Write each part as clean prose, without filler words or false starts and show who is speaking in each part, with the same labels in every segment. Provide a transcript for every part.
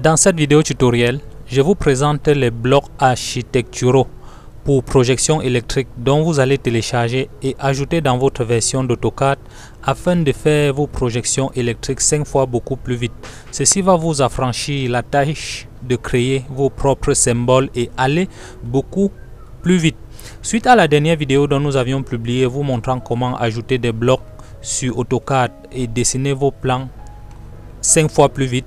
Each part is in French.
Speaker 1: Dans cette vidéo tutoriel, je vous présente les blocs architecturaux pour projection électrique dont vous allez télécharger et ajouter dans votre version d'AutoCAD afin de faire vos projections électriques 5 fois beaucoup plus vite. Ceci va vous affranchir la tâche de créer vos propres symboles et aller beaucoup plus vite. Suite à la dernière vidéo dont nous avions publié vous montrant comment ajouter des blocs sur AutoCAD et dessiner vos plans 5 fois plus vite,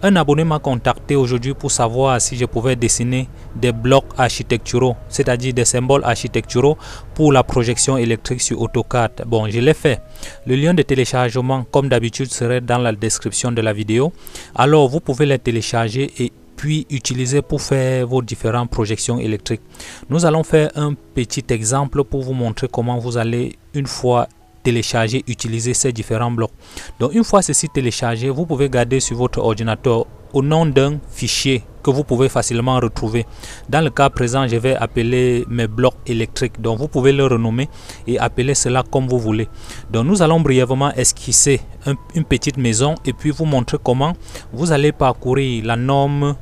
Speaker 1: un abonné m'a contacté aujourd'hui pour savoir si je pouvais dessiner des blocs architecturaux, c'est-à-dire des symboles architecturaux pour la projection électrique sur AutoCAD. Bon, je l'ai fait. Le lien de téléchargement, comme d'habitude, serait dans la description de la vidéo. Alors, vous pouvez les télécharger et puis utiliser pour faire vos différentes projections électriques. Nous allons faire un petit exemple pour vous montrer comment vous allez, une fois télécharger, utiliser ces différents blocs. Donc une fois ceci téléchargé, vous pouvez garder sur votre ordinateur au nom d'un fichier que vous pouvez facilement retrouver. Dans le cas présent, je vais appeler mes blocs électriques. Donc vous pouvez le renommer et appeler cela comme vous voulez. Donc nous allons brièvement esquisser une petite maison et puis vous montrer comment vous allez parcourir la norme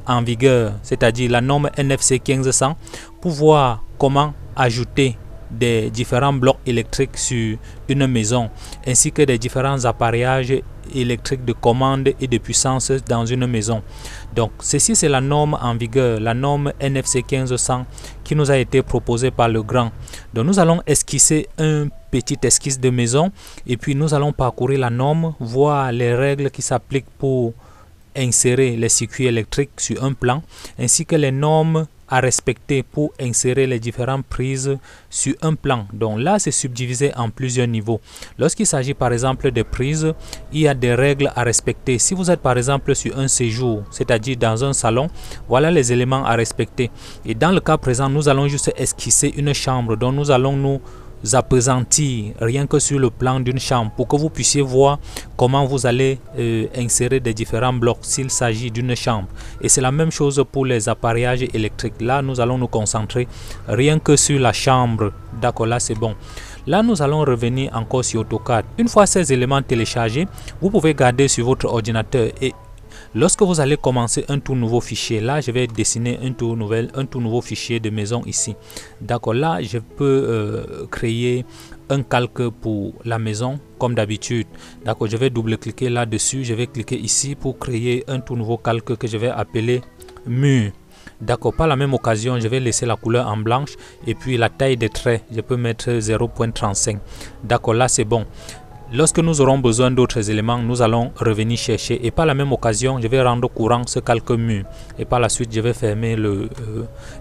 Speaker 1: en vigueur, c'est-à-dire la norme NFC 1500, pour voir comment ajouter des différents blocs électriques sur une maison, ainsi que des différents appareillages électriques de commande et de puissance dans une maison. Donc ceci, c'est la norme en vigueur, la norme NFC 1500 qui nous a été proposée par le grand. Donc nous allons esquisser un petit esquisse de maison et puis nous allons parcourir la norme, voir les règles qui s'appliquent pour insérer les circuits électriques sur un plan, ainsi que les normes à respecter pour insérer les différentes prises sur un plan. Donc là, c'est subdivisé en plusieurs niveaux. Lorsqu'il s'agit par exemple des prises, il y a des règles à respecter. Si vous êtes par exemple sur un séjour, c'est-à-dire dans un salon, voilà les éléments à respecter. Et dans le cas présent, nous allons juste esquisser une chambre dont nous allons nous appesantir rien que sur le plan d'une chambre pour que vous puissiez voir comment vous allez insérer des différents blocs s'il s'agit d'une chambre. Et c'est la même chose pour les appareillages électriques. Là, nous allons nous concentrer rien que sur la chambre. D'accord, là c'est bon. Là, nous allons revenir encore sur AutoCAD. Une fois ces éléments téléchargés, vous pouvez garder sur votre ordinateur et lorsque vous allez commencer un tout nouveau fichier, là je vais dessiner un tout nouveau fichier de maison ici. D'accord, là je peux créer un calque pour la maison comme d'habitude. D'accord, je vais double-cliquer là-dessus, je vais cliquer ici pour créer un tout nouveau calque que je vais appeler mur. D'accord, par la même occasion, je vais laisser la couleur en blanche et puis la taille des traits, je peux mettre 0.35. D'accord, là c'est bon. Lorsque nous aurons besoin d'autres éléments, nous allons revenir chercher et par la même occasion, je vais rendre courant ce calque mur et par la suite, je vais fermer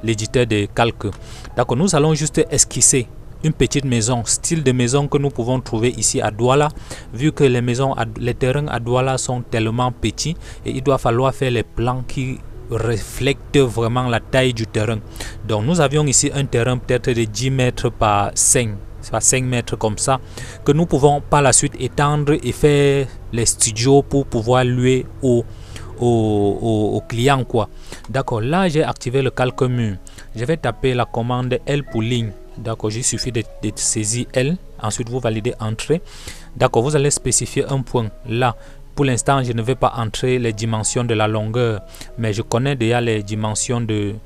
Speaker 1: l'éditeur des calques. D'accord, nous allons juste esquisser une petite maison, style de maison que nous pouvons trouver ici à Douala, vu que les terrains à Douala sont tellement petits et il doit falloir faire les plans qui reflètent vraiment la taille du terrain. Donc nous avions ici un terrain peut-être de 10 mètres par 5. C'est pas 5 mètres comme ça que nous pouvons par la suite étendre et faire les studios pour pouvoir louer aux clients quoi. D'accord, là j'ai activé le calque mur. Je vais taper la commande L pour ligne. D'accord, il suffit de saisir L. Ensuite vous validez entrée. D'accord, vous allez spécifier un point là. Pour l'instant je ne vais pas entrer les dimensions de la longueur, mais je connais déjà les dimensions de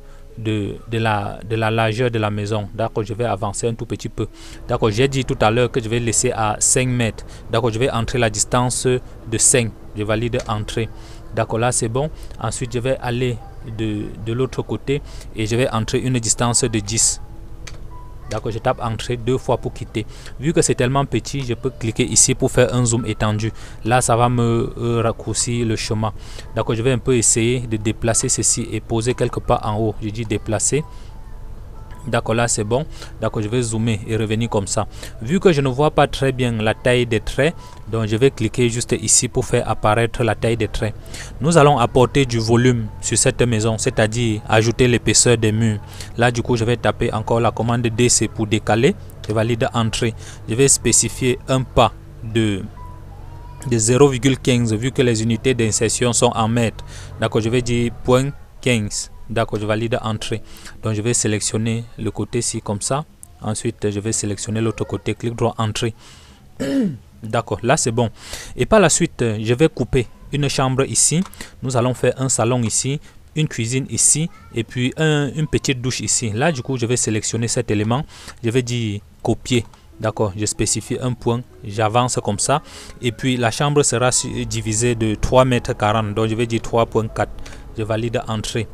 Speaker 1: la largeur de la maison. D'accord, je vais avancer un tout petit peu. D'accord, j'ai dit tout à l'heure que je vais laisser à 5 mètres. D'accord, je vais entrer la distance de 5. Je valide entrée. D'accord, là c'est bon. Ensuite je vais aller de l'autre côté et je vais entrer une distance de 10. D'accord, je tape entrée 2 fois pour quitter. Vu que c'est tellement petit, je peux cliquer ici pour faire un zoom étendu. Là, ça va me raccourcir le chemin. D'accord, je vais un peu essayer de déplacer ceci et poser quelque part en haut. Je dis déplacer. D'accord, là c'est bon. D'accord, je vais zoomer et revenir comme ça. Vu que je ne vois pas très bien la taille des traits, donc je vais cliquer juste ici pour faire apparaître la taille des traits. Nous allons apporter du volume sur cette maison, c'est-à-dire ajouter l'épaisseur des murs. Là du coup je vais taper encore la commande DC pour décaler. Je valide entrée. Je vais spécifier un pas de 0,15 vu que les unités d'insertion sont en mètres. D'accord, je vais dire 0.15. D'accord, je valide entrée. Donc je vais sélectionner le côté-ci comme ça. Ensuite, je vais sélectionner l'autre côté, clic droit entrée. D'accord, là c'est bon. Et par la suite, je vais couper une chambre ici, nous allons faire un salon ici, une cuisine ici et puis une petite douche ici. Là du coup je vais sélectionner cet élément, je vais dire copier, d'accord, je spécifie un point, j'avance comme ça et puis la chambre sera divisée de 3,40 m, donc je vais dire 3,4, je valide entrée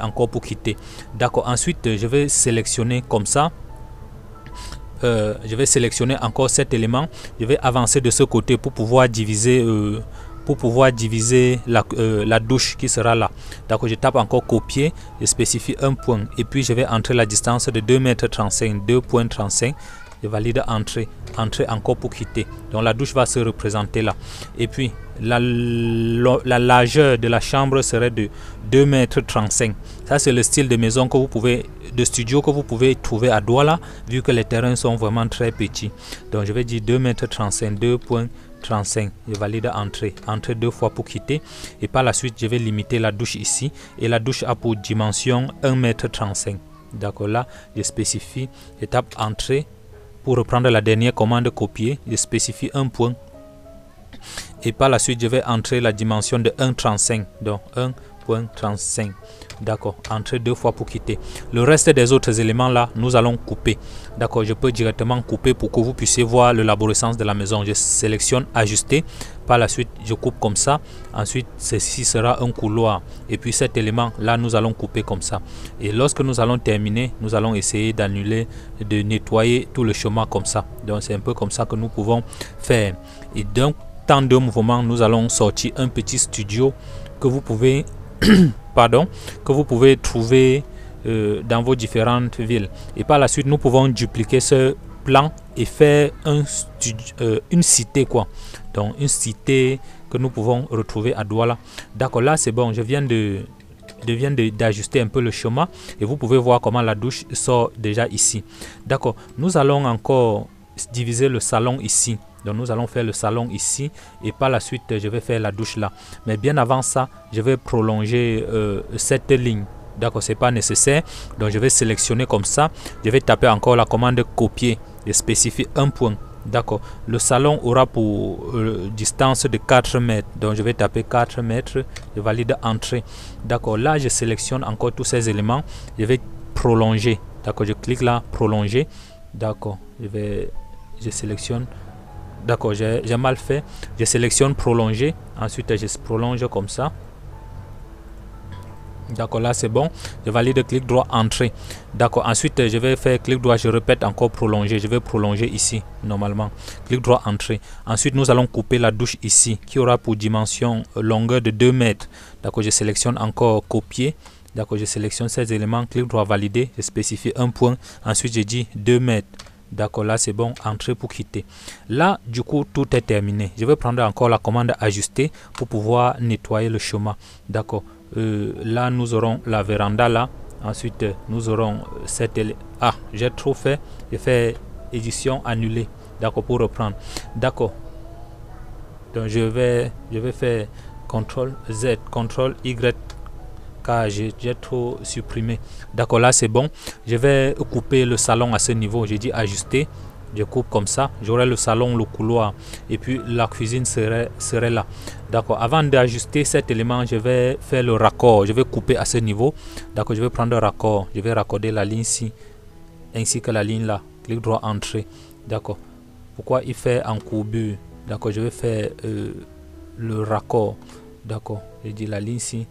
Speaker 1: encore pour quitter, d'accord. Ensuite je vais sélectionner comme ça, je vais sélectionner encore cet élément, je vais avancer de ce côté pour pouvoir diviser la douche qui sera là. D'accord, je tape encore copier, je spécifie un point et puis je vais entrer la distance de 2,35 m, 2,35. Je valide entrée encore pour quitter. Donc la douche va se représenter là. Et puis la largeur de la chambre serait de 2,35 m. Ça c'est le style de maison que vous pouvez, de studio que vous pouvez trouver à Douala, vu que les terrains sont vraiment très petits. Donc je vais dire 2,35 m, 2,35. Je valide entrée 2 fois pour quitter et par la suite je vais limiter la douche ici et la douche a pour dimension 1,35 m. D'accord, là je spécifie, je tape entrée pour reprendre la dernière commande copier, je spécifie un point et par la suite je vais entrer la dimension de 1,35, donc 1,35. D'accord, entrer 2 fois pour quitter. Le reste des autres éléments là, nous allons couper. D'accord, je peux directement couper pour que vous puissiez voir le l'arborescence de la maison. Je sélectionne ajuster. Par la suite, je coupe comme ça. Ensuite, ceci sera un couloir. Et puis cet élément là, nous allons couper comme ça. Et lorsque nous allons terminer, nous allons essayer d'annuler, de nettoyer tout le chemin comme ça. Donc c'est un peu comme ça que nous pouvons faire. Et donc, temps de mouvement, nous allons sortir un petit studio que vous pouvez que vous pouvez trouver dans vos différentes villes. Et par la suite, nous pouvons dupliquer ce plan et faire une cité quoi. Donc une cité que nous pouvons retrouver à Douala. D'accord, là c'est bon, je viens d'ajuster un peu le chemin et vous pouvez voir comment la douche sort déjà ici. D'accord, nous allons encore diviser le salon ici. Donc nous allons faire le salon ici et par la suite je vais faire la douche là. Mais bien avant ça, je vais prolonger cette ligne. D'accord, c'est pas nécessaire. Donc je vais sélectionner comme ça. Je vais taper encore la commande copier et spécifier un point. D'accord, le salon aura pour distance de 4 mètres. Donc je vais taper 4 mètres. Je valide entrée. D'accord, là je sélectionne encore tous ces éléments. Je vais prolonger. D'accord, je clique là, prolonger. D'accord, je sélectionne. D'accord, j'ai mal fait. Je sélectionne prolonger. Ensuite, je prolonge comme ça. D'accord, là c'est bon. Je valide clic droit entrée. D'accord, ensuite je vais faire clic droit. Je répète encore prolonger. Je vais prolonger ici normalement. Clic droit entrée. Ensuite, nous allons couper la douche ici qui aura pour dimension longueur de 2 mètres. D'accord, je sélectionne encore copier. D'accord, je sélectionne ces éléments. Clic droit valider. Je spécifie un point. Ensuite, je dis 2 mètres. D'accord, là c'est bon, entrer pour quitter. Là, du coup, tout est terminé. Je vais prendre encore la commande ajuster pour pouvoir nettoyer le chemin. D'accord, là nous aurons la véranda là. Ensuite, nous aurons cette... Ah, j'ai trop fait. J'ai fait édition annulée. D'accord, pour reprendre. D'accord. Donc, je vais faire CTRL Z, CTRL Y. Car j'ai trop supprimé. D'accord, là c'est bon. Je vais couper le salon à ce niveau. J'ai dit ajuster. Je coupe comme ça. J'aurai le salon, le couloir. Et puis la cuisine serait là. D'accord. Avant d'ajuster cet élément, je vais faire le raccord. Je vais couper à ce niveau. D'accord, je vais prendre le raccord. Je vais raccorder la ligne ici. Ainsi que la ligne là. Clic droit entrée. D'accord. Pourquoi il fait en courbure? D'accord, je vais faire le raccord. D'accord. Je dis la ligne ici.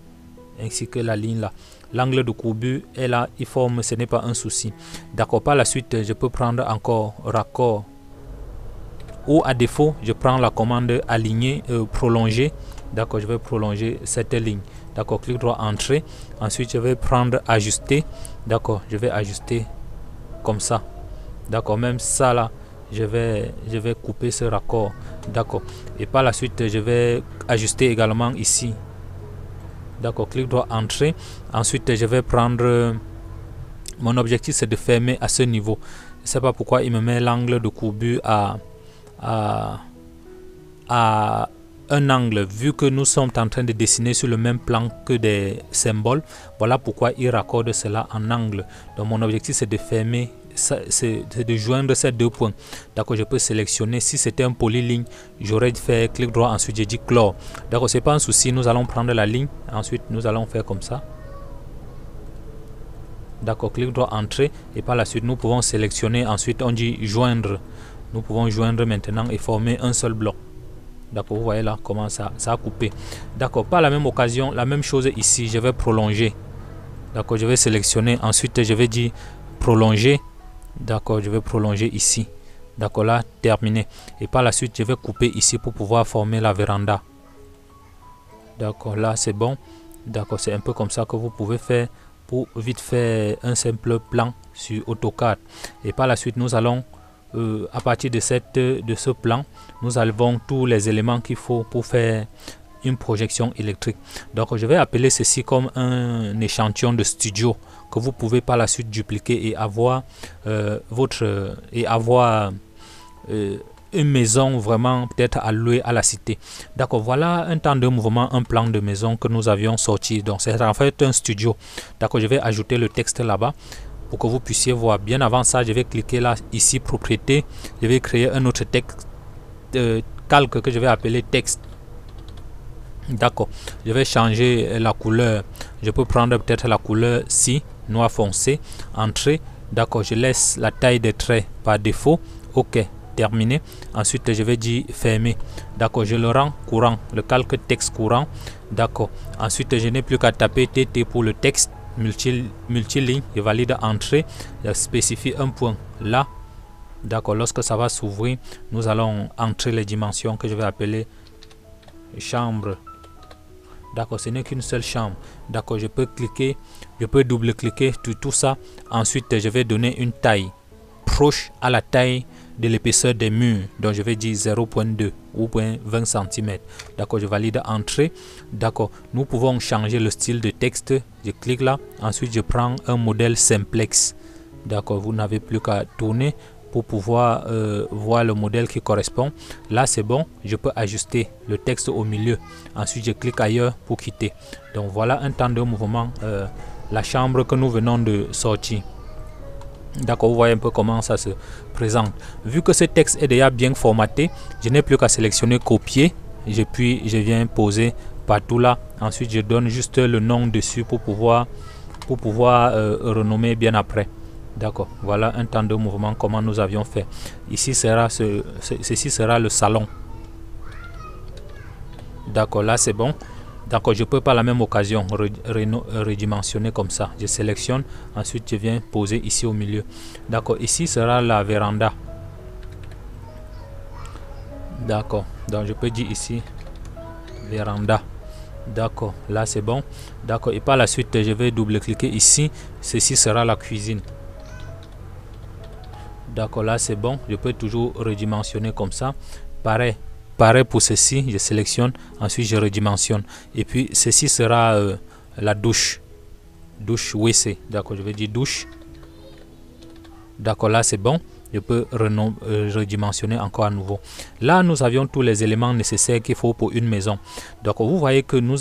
Speaker 1: Ainsi que la ligne là, l'angle de courbure est là, il forme, ce n'est pas un souci. D'accord, par la suite je peux prendre encore raccord ou à défaut je prends la commande aligner, prolonger. D'accord, je vais prolonger cette ligne. D'accord, clic droit entrée. Ensuite je vais prendre ajuster. D'accord, je vais ajuster comme ça. D'accord, même ça là je vais couper ce raccord. D'accord, et par la suite je vais ajuster également ici. D'accord, clic droit entrée. Ensuite je vais prendre, mon objectif c'est de fermer à ce niveau. Je ne sais pas pourquoi il me met l'angle de courbure à un angle, vu que nous sommes en train de dessiner sur le même plan que des symboles. Voilà pourquoi il raccorde cela en angle. Donc mon objectif c'est de fermer de joindre ces deux points. D'accord, je peux sélectionner. Si c'était un polyligne, j'aurais fait clic droit, ensuite j'ai dit clore. D'accord, c'est pas un souci. Nous allons prendre la ligne, ensuite nous allons faire comme ça. D'accord, clic droit, entrée, et par la suite nous pouvons sélectionner. Ensuite on dit joindre. Nous pouvons joindre maintenant et former un seul bloc. D'accord, vous voyez là comment ça a coupé. D'accord, par la même occasion, la même chose ici, je vais prolonger. D'accord, je vais sélectionner, ensuite je vais dire prolonger. D'accord, je vais prolonger ici. D'accord, là, terminé. Et par la suite, je vais couper ici pour pouvoir former la véranda. D'accord, là c'est bon. D'accord, c'est un peu comme ça que vous pouvez faire pour vite faire un simple plan sur AutoCAD. Et par la suite, nous allons à partir de ce plan, nous avons tous les éléments qu'il faut pour faire une projection électrique. Donc je vais appeler ceci comme un échantillon de studio que vous pouvez par la suite dupliquer et avoir une maison vraiment peut-être à louer à la cité. D'accord, voilà un temps de mouvement, un plan de maison que nous avions sorti. Donc c'est en fait un studio. D'accord, je vais ajouter le texte là-bas pour que vous puissiez voir. Bien avant ça, je vais cliquer là, ici, propriété. Je vais créer un autre texte, calque que je vais appeler texte. D'accord, je vais changer la couleur. Je peux prendre peut-être la couleur ci, noir foncé, entrée. D'accord, je laisse la taille des traits par défaut. Ok, terminé. Ensuite, je vais dire fermer. D'accord, je le rends courant, le calque texte courant. D'accord, ensuite, je n'ai plus qu'à taper TT pour le texte multiligne. Je valide entrée. Je spécifie un point là. D'accord, lorsque ça va s'ouvrir, nous allons entrer les dimensions que je vais appeler chambre. D'accord, ce n'est qu'une seule chambre. D'accord, je peux cliquer, je peux double-cliquer tout ça. Ensuite, je vais donner une taille proche à la taille de l'épaisseur des murs. Donc, je vais dire 0.2 ou 20 cm. D'accord, je valide entrée. D'accord, nous pouvons changer le style de texte. Je clique là. Ensuite, je prends un modèle simplex. D'accord, vous n'avez plus qu'à tourner pour pouvoir voir le modèle qui correspond. Là c'est bon, je peux ajuster le texte au milieu. Ensuite je clique ailleurs pour quitter. Donc voilà un temps de mouvement, la chambre que nous venons de sortir. D'accord, vous voyez un peu comment ça se présente. Vu que ce texte est déjà bien formaté, je n'ai plus qu'à sélectionner copier, puis je viens poser partout là. Ensuite je donne juste le nom dessus pour pouvoir renommer bien après. D'accord, voilà un temps de mouvement comment nous avions fait. Ici ceci sera le salon. D'accord, là c'est bon. D'accord, je peux par la même occasion redimensionner comme ça. Je sélectionne, ensuite je viens poser ici au milieu. D'accord, ici sera la véranda. D'accord, donc je peux dire ici véranda. D'accord, là c'est bon. D'accord, et par la suite je vais double-cliquer ici. Ceci sera la cuisine. D'accord, là c'est bon. Je peux toujours redimensionner comme ça. Pareil pour ceci, je sélectionne, ensuite je redimensionne. Et puis ceci sera la douche. Douche WC. D'accord, je vais dire douche. D'accord, là c'est bon. Je peux redimensionner encore à nouveau. Là, nous avions tous les éléments nécessaires qu'il faut pour une maison. Donc, vous voyez que nous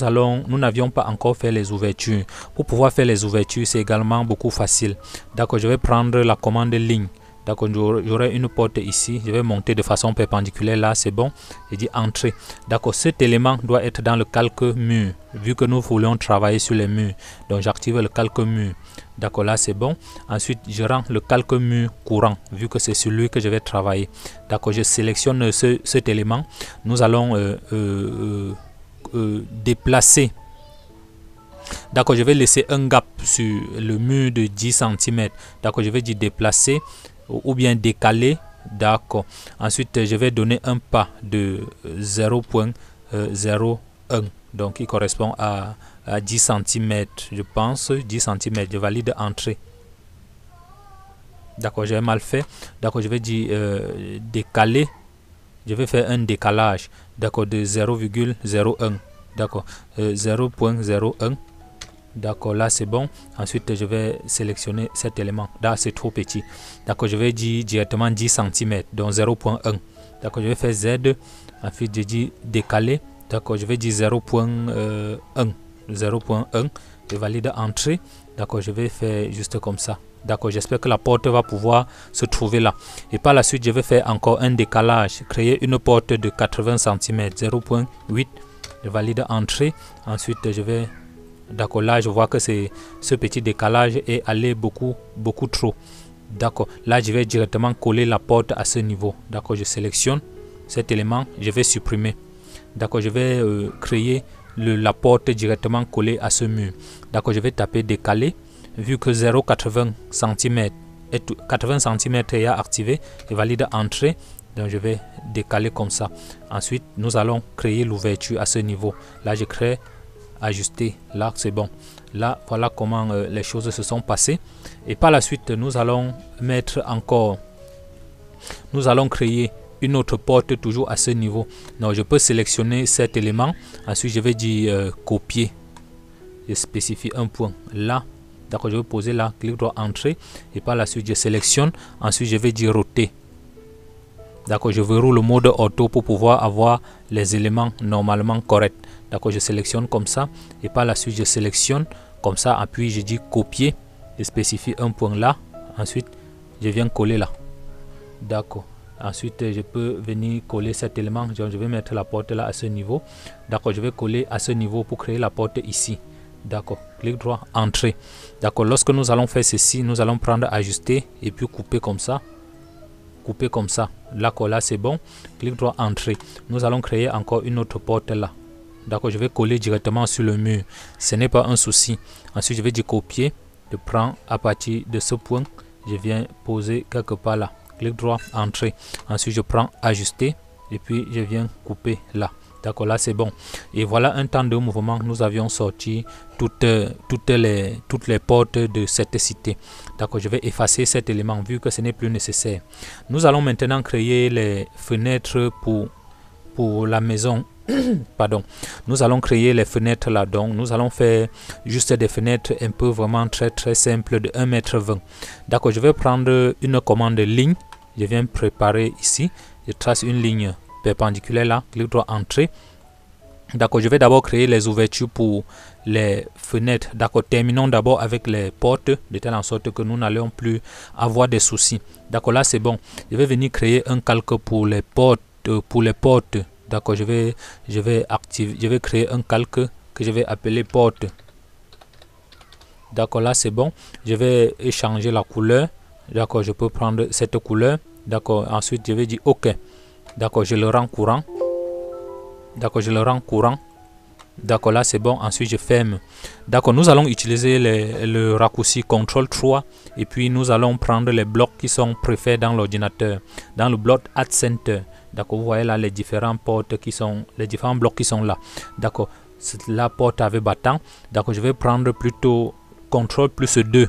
Speaker 1: n'avions pas encore fait les ouvertures. Pour pouvoir faire les ouvertures, c'est également beaucoup facile. D'accord, je vais prendre la commande ligne. D'accord, j'aurai une porte ici. Je vais monter de façon perpendiculaire. Là, c'est bon. Je dis entrée. D'accord, cet élément doit être dans le calque mur. Vu que nous voulons travailler sur les murs. Donc, j'active le calque mur. D'accord, là, c'est bon. Ensuite, je rends le calque mur courant. Vu que c'est celui que je vais travailler. D'accord, je sélectionne cet élément. Nous allons déplacer. D'accord, je vais laisser un gap sur le mur de 10 cm. D'accord, je vais dire déplacer ou bien décaler. D'accord. Ensuite, je vais donner un pas de 0.01. Donc, il correspond à 10 cm. Je pense 10 cm. Je valide entrée. D'accord, j'ai mal fait. D'accord, je vais dire décaler. Je vais faire un décalage. D'accord, de 0,01. D'accord, 0.01. D'accord, là c'est bon. Ensuite, je vais sélectionner cet élément. Là, c'est trop petit. D'accord, je vais dire directement 10 cm, donc 0.1. D'accord, je vais faire Z. Ensuite, je dis décaler. D'accord, je vais dire 0.1. 0.1. Je valide entrée. D'accord, je vais faire juste comme ça. D'accord, j'espère que la porte va pouvoir se trouver là. Et par la suite, je vais faire encore un décalage. Créer une porte de 80 cm, 0.8. Je valide entrée. Ensuite, je vais... D'accord, là, je vois que ce petit décalage est allé beaucoup trop. D'accord, là, je vais directement coller la porte à ce niveau. D'accord, je sélectionne cet élément. Je vais supprimer. D'accord, je vais créer la porte directement collée à ce mur. D'accord, je vais taper décaler. Vu que 0,80 cm est 80 cm est activé, et valide entrée. Donc je vais décaler comme ça. Ensuite, nous allons créer l'ouverture à ce niveau. Là, je crée, ajuster. Là, c'est bon. Là, voilà comment les choses se sont passées. Et par la suite, nous allons mettre encore, nous allons créer une autre porte toujours à ce niveau. Donc je peux sélectionner cet élément. Ensuite, je vais dire copier. Je spécifie un point là. D'accord, je vais poser là, clic droit, entrée. Et par la suite, je sélectionne. Ensuite, je vais dire roter. D'accord, je verrouille le mode auto pour pouvoir avoir les éléments normalement corrects. D'accord, je sélectionne comme ça. Et par la suite, je sélectionne comme ça. Puis, je dis copier. Je spécifie un point là. Ensuite, je viens coller là. D'accord. Ensuite, je peux venir coller cet élément. Je vais mettre la porte là à ce niveau. D'accord, je vais coller à ce niveau pour créer la porte ici. D'accord, clic droit, entrée. D'accord, lorsque nous allons faire ceci, nous allons prendre ajuster et puis couper comme ça. Couper comme ça. Là, c'est bon. Clic droit, entrée. Nous allons créer encore une autre porte là. D'accord, je vais coller directement sur le mur. Ce n'est pas un souci. Ensuite, je vais dire copier. Je prends à partir de ce point. Je viens poser quelque part là. Clic droit, entrée. Ensuite, je prends ajuster et puis je viens couper là. D'accord, là c'est bon. Et voilà un temps de mouvement. Nous avions sorti toutes les portes de cette cité. D'accord, je vais effacer cet élément vu que ce n'est plus nécessaire. Nous allons maintenant créer les fenêtres pour la maison. Pardon. Nous allons créer les fenêtres là. Donc, nous allons faire juste des fenêtres un peu vraiment très simples de 1,20 m. D'accord, je vais prendre une commande ligne. Je viens préparer ici. Je trace une ligne perpendiculaire là, clic droit, entrée. D'accord, je vais d'abord créer les ouvertures pour les fenêtres. D'accord, terminons d'abord avec les portes de telle en sorte que nous n'allons plus avoir des soucis. D'accord, là c'est bon. Je vais venir créer un calque pour les portes. D'accord, je vais créer un calque que je vais appeler porte. D'accord, là c'est bon. Je vais changer la couleur. D'accord, je peux prendre cette couleur. D'accord, ensuite je vais dire OK. D'accord, je le rends courant. D'accord, je le rends courant. D'accord, là c'est bon. Ensuite, je ferme. D'accord, nous allons utiliser le raccourci CTRL 3. Et puis, nous allons prendre les blocs qui sont préfets dans l'ordinateur. Dans le bloc Add Center. D'accord, vous voyez là les différents portes qui sont, les différents blocs qui sont là. D'accord, c'est la porte avec battant. D'accord, je vais prendre plutôt CTRL plus 2.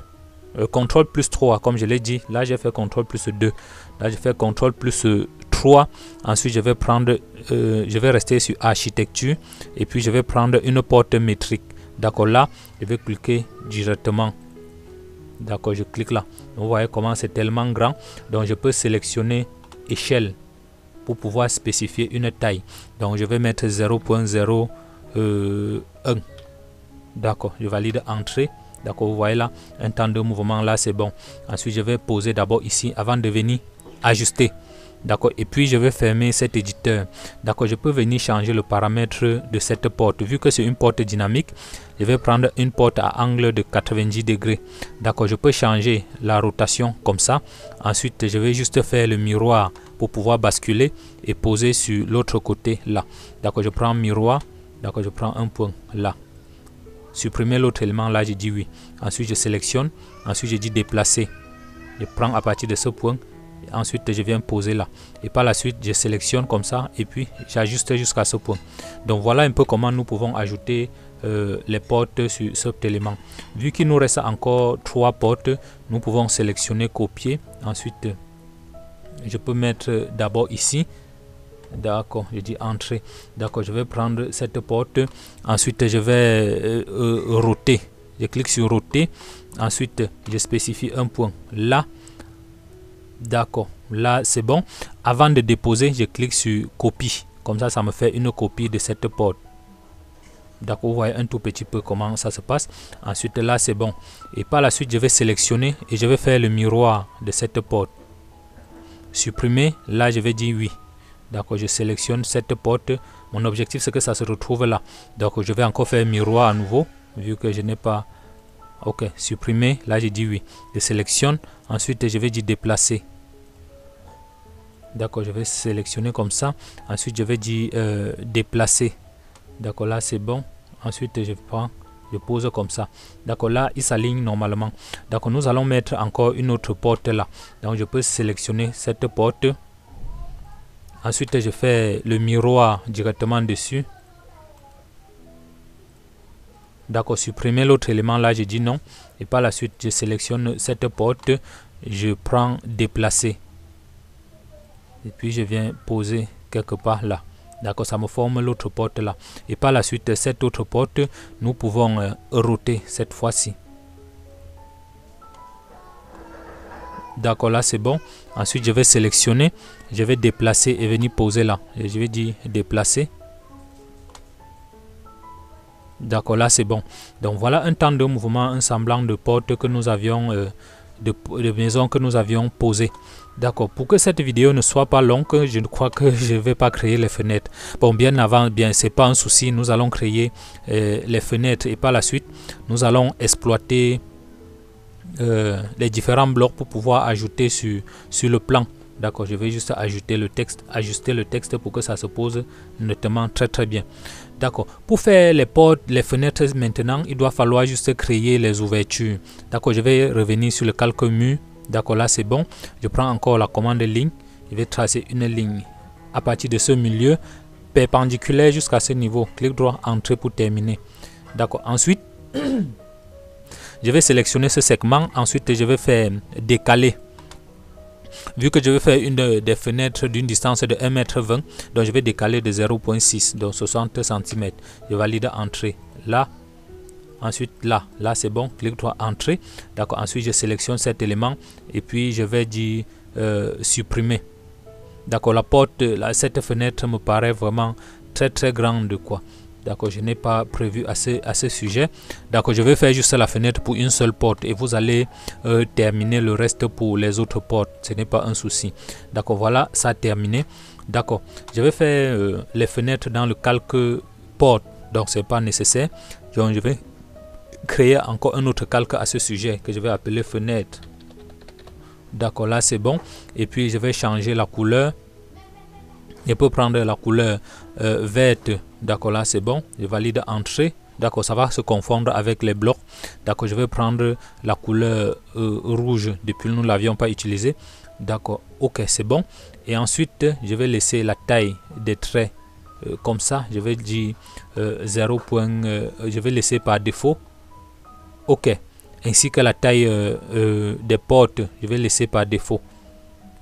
Speaker 1: CTRL plus 3, comme je l'ai dit. Là, j'ai fait CTRL plus 2. Là, je fais CTRL plus 3. Ensuite, je vais prendre, je vais rester sur architecture. Et puis, je vais prendre une porte métrique. D'accord, là, je vais cliquer directement. D'accord, je clique là. Vous voyez comment c'est tellement grand. Donc, je peux sélectionner échelle pour pouvoir spécifier une taille. Donc, je vais mettre 0.01. D'accord, je valide entrée. D'accord, vous voyez là, un temps de mouvement là, c'est bon. Ensuite, je vais poser d'abord ici avant de venir ajuster. D'accord, et puis je vais fermer cet éditeur. D'accord, je peux venir changer le paramètre de cette porte. Vu que c'est une porte dynamique, je vais prendre une porte à angle de 90 degrés. D'accord, je peux changer la rotation comme ça. Ensuite, je vais juste faire le miroir pour pouvoir basculer et poser sur l'autre côté là. D'accord, je prends miroir. D'accord, je prends un point là. Supprimer l'autre élément là, je dis oui. Ensuite, je sélectionne. Ensuite, je dis déplacer. Je prends à partir de ce point. Et ensuite, je viens poser là. Et par la suite, je sélectionne comme ça. Et puis, j'ajuste jusqu'à ce point. Donc, voilà un peu comment nous pouvons ajouter les portes sur cet élément. Vu qu'il nous reste encore 3 portes, nous pouvons sélectionner copier. Ensuite, je peux mettre d'abord ici. D'accord, je dis entrée. D'accord, je vais prendre cette porte. Ensuite, je vais roter. Je clique sur roter. Ensuite, je spécifie un point là. D'accord, là c'est bon. Avant de déposer, je clique sur copie. Comme ça, ça me fait une copie de cette porte. D'accord, vous voyez un tout petit peu comment ça se passe. Ensuite là c'est bon. Et par la suite je vais sélectionner et je vais faire le miroir de cette porte. Supprimer, là je vais dire oui. D'accord, je sélectionne cette porte. Mon objectif c'est que ça se retrouve là. Donc je vais encore faire miroir à nouveau, vu que je n'ai pas... Ok, supprimer, là j'ai dit oui. Je sélectionne, ensuite je vais dire déplacer. D'accord, je vais sélectionner comme ça. Ensuite je vais dire déplacer. D'accord, là c'est bon. Ensuite je prends, je pose comme ça. D'accord, là il s'aligne normalement. D'accord, nous allons mettre encore une autre porte là. Donc je peux sélectionner cette porte. Ensuite je fais le miroir directement dessus. D'accord, supprimer l'autre élément, là j'ai dit non. Et par la suite je sélectionne cette porte, je prends déplacer. Et puis je viens poser quelque part là. D'accord, ça me forme l'autre porte là. Et par la suite cette autre porte, nous pouvons router cette fois-ci. D'accord, là c'est bon. Ensuite je vais sélectionner, je vais déplacer et venir poser là. Et je vais dire déplacer. D'accord, là c'est bon. Donc voilà un temps de mouvement, un semblant de porte que nous avions, de maison que nous avions posé. D'accord, pour que cette vidéo ne soit pas longue, je crois que je ne vais pas créer les fenêtres. Bon, bien avant, bien c'est pas un souci, nous allons créer les fenêtres et par la suite, nous allons exploiter les différents blocs pour pouvoir ajouter sur le plan. D'accord, je vais juste ajouter le texte, ajuster le texte pour que ça se pose nettement très bien. D'accord, pour faire les portes, les fenêtres maintenant, il doit falloir juste créer les ouvertures. D'accord, je vais revenir sur le calque mur. D'accord, là c'est bon. Je prends encore la commande ligne. Je vais tracer une ligne à partir de ce milieu, perpendiculaire jusqu'à ce niveau. Clic droit, entrée pour terminer. D'accord, ensuite, je vais sélectionner ce segment. Ensuite, je vais faire décaler. Vu que je vais faire une des fenêtres d'une distance de 1,20 m, donc je vais décaler de 0,6, donc 60 cm. Je valide entrée là. Ensuite là c'est bon, clic droit entrée. D'accord, ensuite je sélectionne cet élément et puis je vais dire supprimer. D'accord, la porte, cette fenêtre me paraît vraiment très grande quoi. D'accord, je n'ai pas prévu à ce sujet. D'accord, je vais faire juste la fenêtre pour une seule porte et vous allez terminer le reste pour les autres portes. Ce n'est pas un souci. D'accord, voilà, ça a terminé. D'accord, je vais faire les fenêtres dans le calque porte. Donc, ce n'est pas nécessaire. Donc, je vais créer encore un autre calque à ce sujet que je vais appeler fenêtre. D'accord, là, c'est bon. Et puis, je vais changer la couleur. Je peux prendre la couleur verte. D'accord, là c'est bon. Je valide entrée. D'accord, ça va se confondre avec les blocs. D'accord, je vais prendre la couleur rouge. Depuis nous ne l'avions pas utilisé. D'accord, ok, c'est bon. Et ensuite, je vais laisser la taille des traits comme ça. Je vais dire 0. Je vais laisser par défaut. Ok, ainsi que la taille des portes. Je vais laisser par défaut.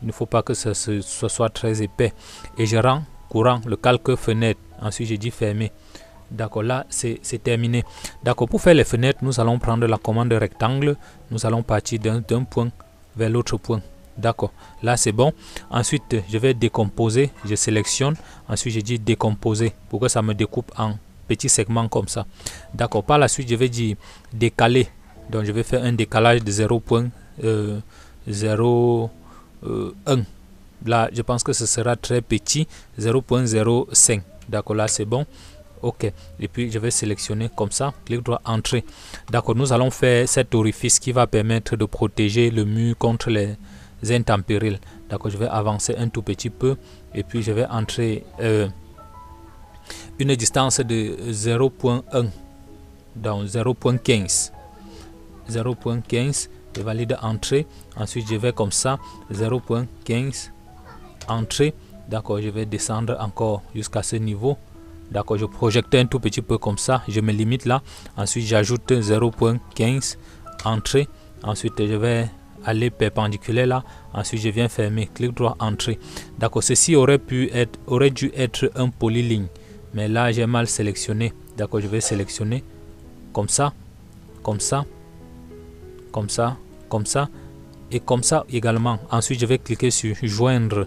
Speaker 1: Il ne faut pas que ce soit très épais. Et je rends courant le calque fenêtre. Ensuite, je dis fermer. D'accord, là, c'est terminé. D'accord, pour faire les fenêtres, nous allons prendre la commande rectangle. Nous allons partir d'un point vers l'autre point. D'accord, là, c'est bon. Ensuite, je vais décomposer. Je sélectionne. Ensuite, je dis décomposer pour que ça me découpe en petits segments comme ça. D'accord, par la suite, je vais dire décaler. Donc, je vais faire un décalage de 0.0 1. Là je pense que ce sera très petit, 0.05. d'accord, là c'est bon. Ok, et puis je vais sélectionner comme ça, clic droit entrée. D'accord, nous allons faire cet orifice qui va permettre de protéger le mur contre les intempéries. D'accord, je vais avancer un tout petit peu et puis je vais entrer une distance de 0.1, donc 0.15. 0.15, je valide entrée. Ensuite je vais comme ça, 0.15 entrée. D'accord, je vais descendre encore jusqu'à ce niveau. D'accord, je projette un tout petit peu comme ça, je me limite là. Ensuite j'ajoute 0.15 entrée. Ensuite je vais aller perpendiculaire là. Ensuite je viens fermer, clic droit entrée. D'accord, ceci aurait dû être un polyligne, mais là j'ai mal sélectionné. D'accord, je vais sélectionner comme ça, comme ça, comme ça, comme ça et comme ça également. Ensuite je vais cliquer sur joindre.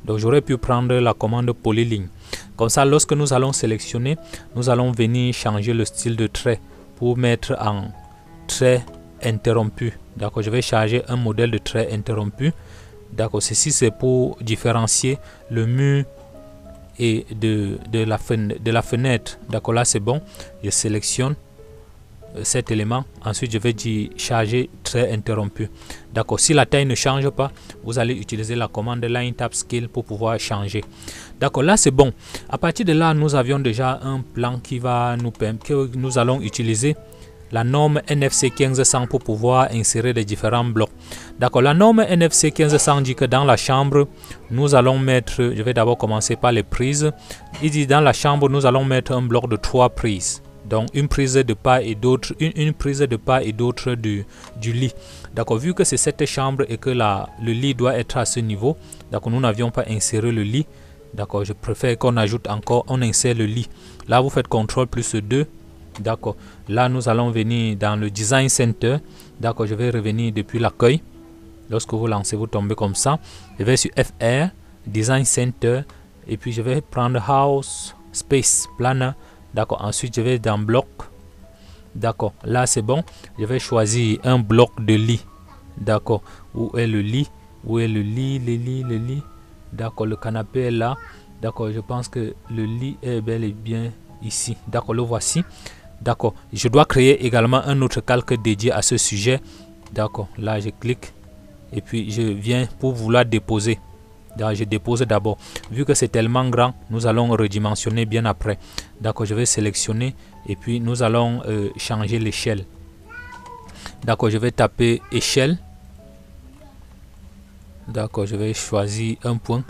Speaker 1: Donc j'aurais pu prendre la commande polyligne. Comme ça, lorsque nous allons sélectionner, nous allons venir changer le style de trait pour mettre en trait interrompu. D'accord, je vais charger un modèle de trait interrompu. D'accord, ceci c'est pour différencier le mur et de la fenêtre. D'accord, là c'est bon. Je sélectionne cet élément. Ensuite, je vais dire charger trait interrompu. D'accord, si la taille ne change pas, vous allez utiliser la commande Line Tab Scale pour pouvoir changer. D'accord, là c'est bon. À partir de là, nous avions déjà un plan qui va nous permettre, que nous allons utiliser la norme NFC 1500 pour pouvoir insérer les différents blocs. D'accord, la norme NFC 1500 dit que dans la chambre, nous allons mettre, je vais d'abord commencer par les prises. Il dit dans la chambre, nous allons mettre un bloc de 3 prises. Donc une prise de part et d'autre, une prise de part et d'autre du lit. D'accord, vu que c'est cette chambre et que le lit doit être à ce niveau, d'accord, nous n'avions pas inséré le lit. D'accord, je préfère qu'on ajoute encore, on insère le lit. Là, vous faites CTRL plus 2. D'accord, là nous allons venir dans le Design Center. D'accord, je vais revenir depuis l'accueil. Lorsque vous lancez, vous tombez comme ça. Je vais sur FR, Design Center, et puis je vais prendre House, Space, Planner. D'accord, ensuite je vais dans Bloc. D'accord, là c'est bon. Je vais choisir un bloc de lit. D'accord, où est le lit? Où est le lit? Le lit. D'accord, le canapé est là. D'accord, je pense que le lit est bel et bien ici. D'accord, le voici. D'accord, je dois créer également un autre calque dédié à ce sujet. D'accord, là je clique et puis je viens pour vouloir déposer. Donc, je dépose d'abord. Vu que c'est tellement grand, nous allons redimensionner bien après. D'accord, je vais sélectionner et puis nous allons changer l'échelle. D'accord, je vais taper échelle. D'accord, je vais choisir un point.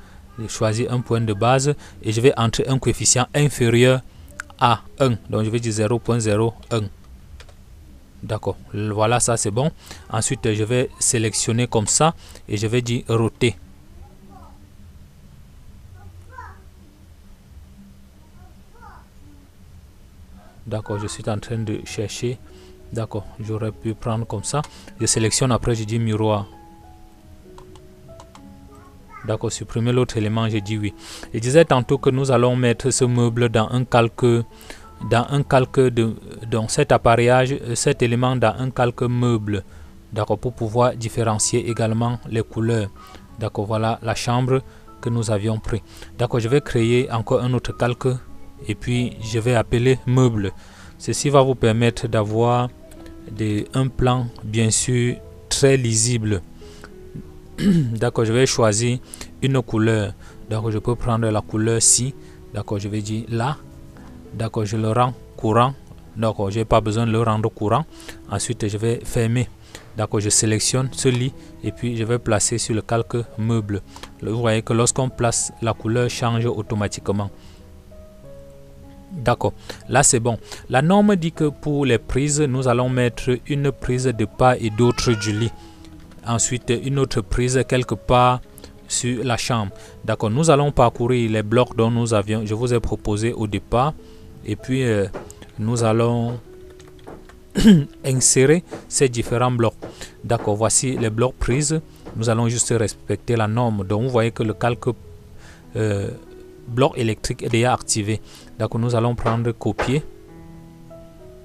Speaker 1: Choisir un point de base et je vais entrer un coefficient inférieur à 1. Donc je vais dire 0.01. D'accord, voilà, ça c'est bon. Ensuite je vais sélectionner comme ça et je vais dire roter. D'accord, je suis en train de chercher. D'accord, j'aurais pu prendre comme ça. Je sélectionne, après je dis miroir. D'accord, supprimer l'autre élément, j'ai dit oui. Je disais tantôt que nous allons mettre ce meuble dans un calque donc cet appareillage, cet élément dans un calque meuble. D'accord, pour pouvoir différencier également les couleurs. D'accord, voilà la chambre que nous avions pris. D'accord, je vais créer encore un autre calque et puis je vais appeler meuble. Ceci va vous permettre d'avoir un plan bien sûr très lisible. D'accord, je vais choisir une couleur. Donc je peux prendre la couleur ci. D'accord, je vais dire là. D'accord, je le rends courant. D'accord, je n'ai pas besoin de le rendre courant. Ensuite je vais fermer. D'accord, je sélectionne ce lit et puis je vais placer sur le calque meuble. Vous voyez que lorsqu'on place, la couleur change automatiquement. D'accord, là c'est bon. La norme dit que pour les prises, nous allons mettre une prise de part et d'autre du lit. Ensuite une autre prise quelque part sur la chambre. D'accord, nous allons parcourir les blocs dont je vous ai proposé au départ et puis nous allons insérer ces différents blocs. D'accord, voici les blocs prises. Nous allons juste respecter la norme. Donc vous voyez que le calque bloc électrique est déjà activé. D'accord, nous allons prendre copier.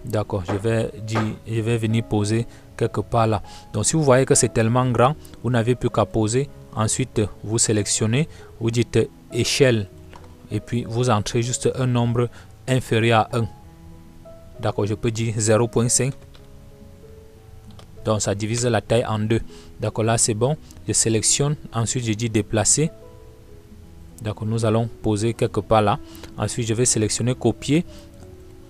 Speaker 1: D'accord, je vais venir poser quelque part là. Donc si vous voyez que c'est tellement grand, vous n'avez plus qu'à poser. Ensuite vous sélectionnez, vous dites échelle et puis vous entrez juste un nombre inférieur à 1. D'accord, je peux dire 0.5. Donc ça divise la taille en deux. D'accord, là c'est bon. Je sélectionne, ensuite je dis déplacer. D'accord, nous allons poser quelque part là. Ensuite je vais sélectionner copier.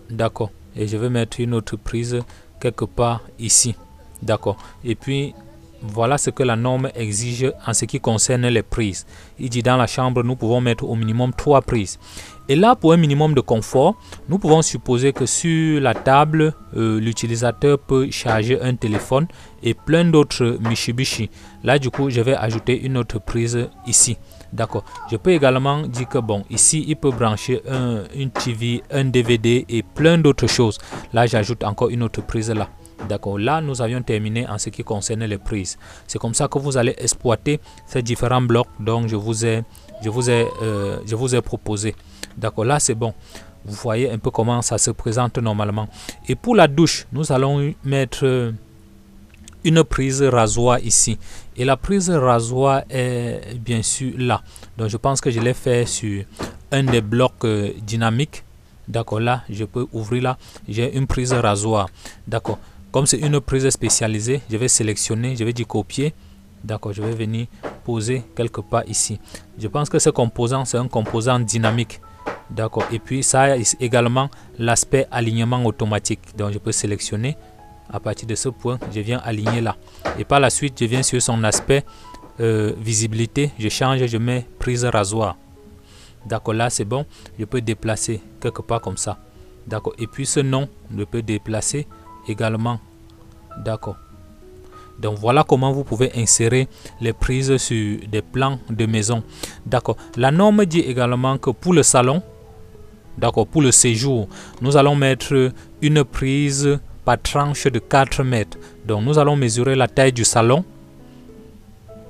Speaker 1: D'accord, et je vais mettre une autre prise quelque part ici. D'accord, et puis voilà ce que la norme exige en ce qui concerne les prises. Il dit dans la chambre nous pouvons mettre au minimum 3 prises. Et là pour un minimum de confort, nous pouvons supposer que sur la table l'utilisateur peut charger un téléphone et plein d'autres Mitsubishi. Là du coup je vais ajouter une autre prise ici. D'accord, je peux également dire que bon, ici il peut brancher une TV, un DVD et plein d'autres choses. Là j'ajoute encore une autre prise là. D'accord, là nous avions terminé en ce qui concerne les prises. C'est comme ça que vous allez exploiter ces différents blocs dont je vous ai proposé. D'accord, là c'est bon. Vous voyez un peu comment ça se présente normalement. Et pour la douche, nous allons mettre une prise rasoir ici. Et la prise rasoir est bien sûr là. Donc je pense que je l'ai fait sur un des blocs dynamiques. D'accord, là je peux ouvrir là. J'ai une prise rasoir. D'accord. Comme c'est une prise spécialisée, je vais sélectionner, je vais dire copier. D'accord, je vais venir poser quelque part ici. Je pense que ce composant, c'est un composant dynamique. D'accord, et puis ça a également l'aspect alignement automatique. Donc je peux sélectionner. À partir de ce point, je viens aligner là. Et par la suite, je viens sur son aspect visibilité. Je change, je mets prise rasoir. D'accord, là c'est bon. Je peux déplacer quelque part comme ça. D'accord, et puis ce nom, je peux déplacer également. D'accord. Donc voilà comment vous pouvez insérer les prises sur des plans de maison. D'accord. La norme dit également que pour le salon, d'accord, pour le séjour, nous allons mettre une prise par tranche de 4 mètres. Donc nous allons mesurer la taille du salon.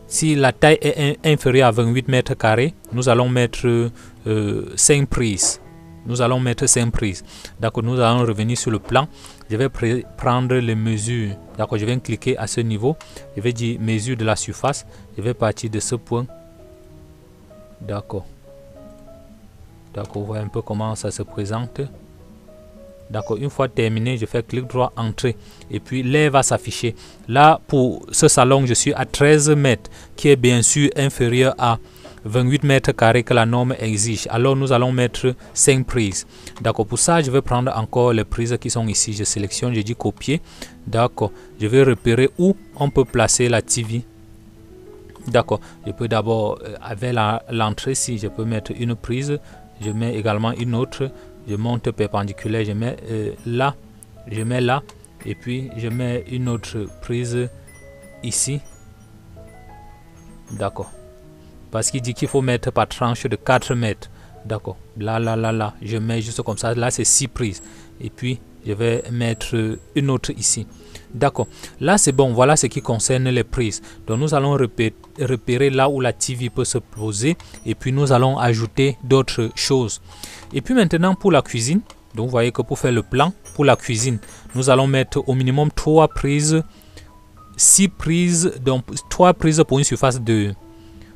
Speaker 1: Si la taille est inférieure à 28 mètres carrés, nous allons mettre 5 prises. Nous allons mettre 5 prises. D'accord, nous allons revenir sur le plan. Je vais prendre les mesures. D'accord, je vais cliquer à ce niveau. Je vais dire mesure de la surface. Je vais partir de ce point. D'accord. D'accord, vous voyez un peu comment ça se présente. D'accord, une fois terminé, je fais clic droit, entrée. Et puis l'air va s'afficher. Là, pour ce salon, je suis à 13 mètres, qui est bien sûr inférieur à 28 mètres carrés que la norme exige. Alors nous allons mettre 5 prises. D'accord, pour ça je vais prendre encore les prises qui sont ici. Je sélectionne, je dis copier. D'accord, je vais repérer où on peut placer la TV. D'accord, je peux d'abord avec l'entrée, si je peux mettre une prise, je mets également une autre. Je monte perpendiculaire, je mets là, je mets là, et puis je mets une autre prise ici. D'accord. Parce qu'il dit qu'il faut mettre par tranche de 4 mètres. D'accord. Là. Je mets juste comme ça. Là, c'est 6 prises. Et puis, je vais mettre une autre ici. D'accord. Là, c'est bon. Voilà ce qui concerne les prises. Donc, nous allons repérer là où la TV peut se poser. Et puis, nous allons ajouter d'autres choses. Et puis, maintenant, pour la cuisine. Donc, vous voyez que pour faire le plan, pour la cuisine, nous allons mettre au minimum 3 prises. 6 prises. Donc, 3 prises pour une surface de...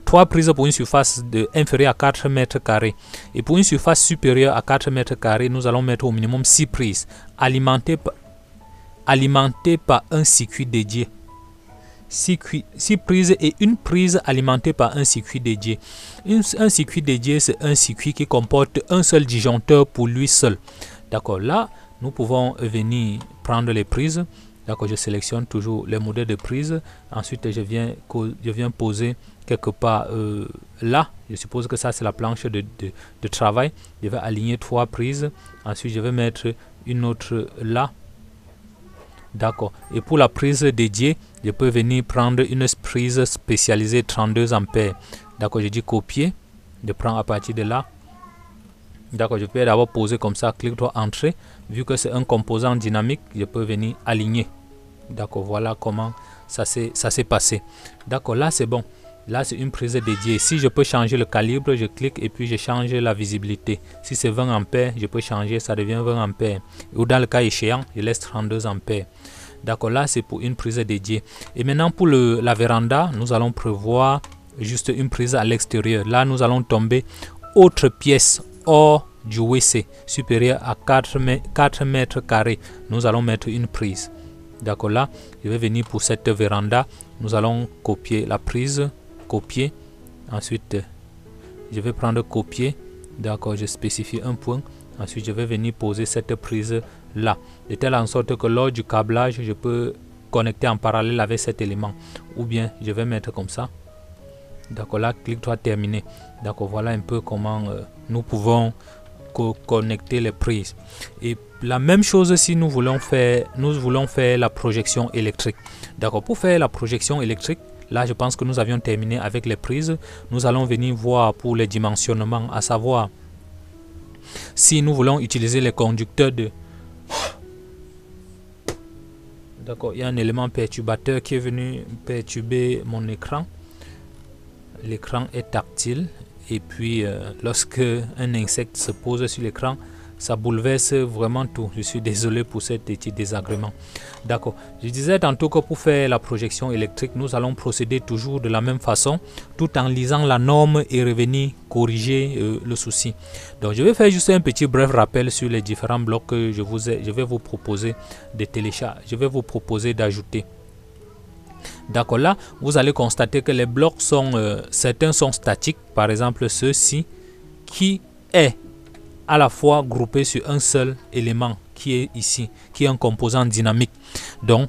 Speaker 1: 3 prises pour une surface inférieure à 4 mètres carrés. Et pour une surface supérieure à 4 mètres carrés, nous allons mettre au minimum 6 prises, alimentées par un circuit dédié. 6 prises et une prise alimentée par un circuit dédié. Un circuit dédié, c'est un circuit qui comporte un seul disjoncteur pour lui seul. D'accord, là, nous pouvons venir prendre les prises. D'accord, je sélectionne toujours les modèles de prise. Ensuite, je viens poser quelque part là. Je suppose que ça, c'est la planche de travail. Je vais aligner 3 prises. Ensuite, je vais mettre une autre là. D'accord. Et pour la prise dédiée, je peux venir prendre une prise spécialisée 32 ampères. D'accord, je dis copier. Je prends à partir de là. D'accord, je peux d'abord poser comme ça, clic droit, entrée. Vu que c'est un composant dynamique, je peux venir aligner. D'accord, voilà comment ça s'est passé. D'accord, là c'est bon. Là c'est une prise dédiée. Si je peux changer le calibre, je clique et puis je change la visibilité. Si c'est 20 ampères, je peux changer, ça devient 20 ampères. Ou dans le cas échéant, je laisse 32 ampères. D'accord, là c'est pour une prise dédiée. Et maintenant pour la véranda, nous allons prévoir juste une prise à l'extérieur. Là nous allons tomber autre pièce hors du WC supérieur à 4 mètres carrés. Nous allons mettre une prise. D'accord, là je vais venir pour cette véranda. Nous allons copier la prise, copier. Ensuite je vais prendre copier. D'accord, je spécifie un point. Ensuite je vais venir poser cette prise là, de telle en sorte que lors du câblage je peux connecter en parallèle avec cet élément. Ou bien je vais mettre comme ça. D'accord, là clic droit, terminé. D'accord, voilà un peu comment nous pouvons connecter les prises. Et la même chose si nous voulons faire la projection électrique. D'accord, pour faire la projection électrique, là je pense que nous avions terminé avec les prises. Nous allons venir voir pour les dimensionnements, à savoir si nous voulons utiliser les conducteurs de... D'accord, il y a un élément perturbateur qui est venu perturber mon écran. L'écran est tactile et puis lorsque un insecte se pose sur l'écran, ça bouleverse vraiment tout. Je suis désolé pour cet petit désagrément. D'accord. Je disais tantôt que pour faire la projection électrique, nous allons procéder toujours de la même façon, tout en lisant la norme et revenir corriger le souci. Donc je vais faire juste un petit bref rappel sur les différents blocs que je vais vous proposer de télécharger. Je vais vous proposer d'ajouter. D'accord, là, vous allez constater que les blocs sont, certains sont statiques, par exemple ceux-ci, qui est à la fois groupé sur un seul élément qui est ici, qui est un composant dynamique. Donc,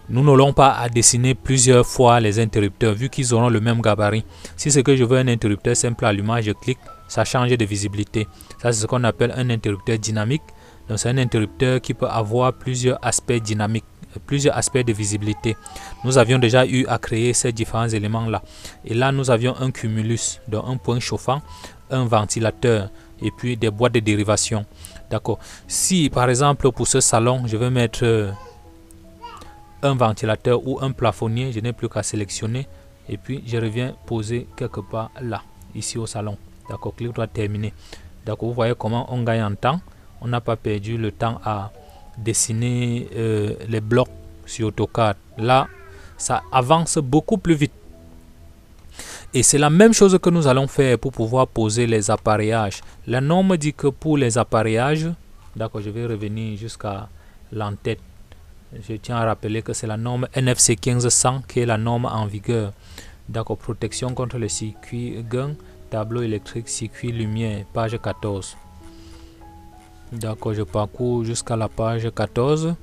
Speaker 1: nous n'aurons pas à dessiner plusieurs fois les interrupteurs vu qu'ils auront le même gabarit. Si c'est que je veux un interrupteur simple allumage, je clique, ça change de visibilité. Ça, c'est ce qu'on appelle un interrupteur dynamique. Donc, c'est un interrupteur qui peut avoir plusieurs aspects dynamiques, plusieurs aspects de visibilité. Nous avions déjà eu à créer ces différents éléments-là. Et là, nous avions un cumulus, donc un point chauffant, un ventilateur et puis des boîtes de dérivation. D'accord. Si, par exemple, pour ce salon, je vais mettre un ventilateur ou un plafonnier, je n'ai plus qu'à sélectionner et puis je reviens poser quelque part là, ici au salon. D'accord. Clic droit terminé. D'accord. Vous voyez comment on gagne en temps. On n'a pas perdu le temps à dessiner les blocs sur AutoCAD. Là, ça avance beaucoup plus vite. Et c'est la même chose que nous allons faire pour pouvoir poser les appareillages. La norme dit que pour les appareillages, d'accord, je vais revenir jusqu'à l'entête. Je tiens à rappeler que c'est la norme NFC 1500 qui est la norme en vigueur. D'accord, protection contre le circuit gain, tableau électrique, circuit lumière, page 14. D'accord, je parcours jusqu'à la page 14.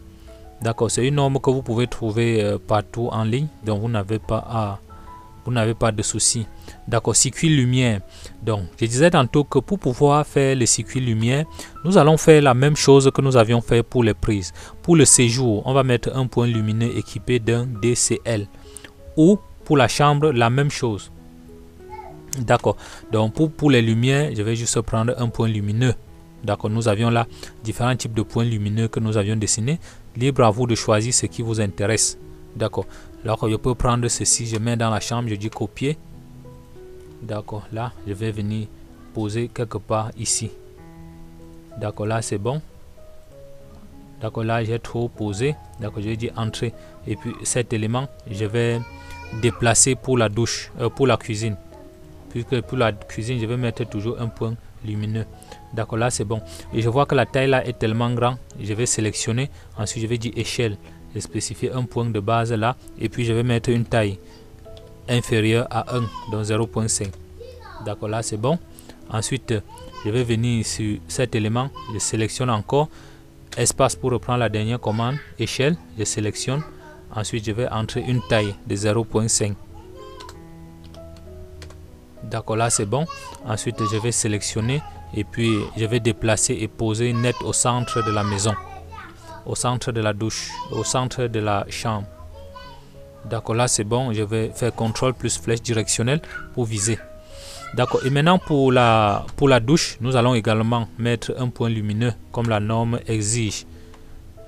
Speaker 1: D'accord, c'est une norme que vous pouvez trouver partout en ligne, donc vous n'avez pas de souci. D'accord, circuit lumière. Donc, je disais tantôt que pour pouvoir faire le circuit lumière, nous allons faire la même chose que nous avions fait pour les prises. Pour le séjour, on va mettre un point lumineux équipé d'un DCL. Ou pour la chambre, la même chose. D'accord, donc pour les lumières, je vais juste prendre un point lumineux. D'accord, nous avions là différents types de points lumineux que nous avions dessinés. Libre à vous de choisir ce qui vous intéresse. D'accord. Alors je peux prendre ceci, je mets dans la chambre, je dis copier. D'accord, là je vais venir poser quelque part ici. D'accord, là c'est bon. D'accord, là j'ai trop posé. D'accord, je vais dire entrer. Et puis cet élément, je vais déplacer pour la douche, pour la cuisine. Puisque pour la cuisine, je vais mettre toujours un point lumineux. D'accord, là c'est bon. Et je vois que la taille là est tellement grande. Je vais sélectionner. Ensuite, je vais dire échelle. Je spécifier un point de base là. Et puis, je vais mettre une taille inférieure à 1, donc 0.5. D'accord, là c'est bon. Ensuite, je vais venir sur cet élément. Je sélectionne encore. Espace pour reprendre la dernière commande. Échelle, je sélectionne. Ensuite, je vais entrer une taille de 0.5. D'accord, là c'est bon. Ensuite, je vais sélectionner et puis je vais déplacer et poser net au centre de la maison, au centre de la douche, au centre de la chambre. D'accord, là c'est bon. Je vais faire CTRL plus flèche directionnelle pour viser. D'accord, et maintenant pour la douche, nous allons également mettre un point lumineux comme la norme exige.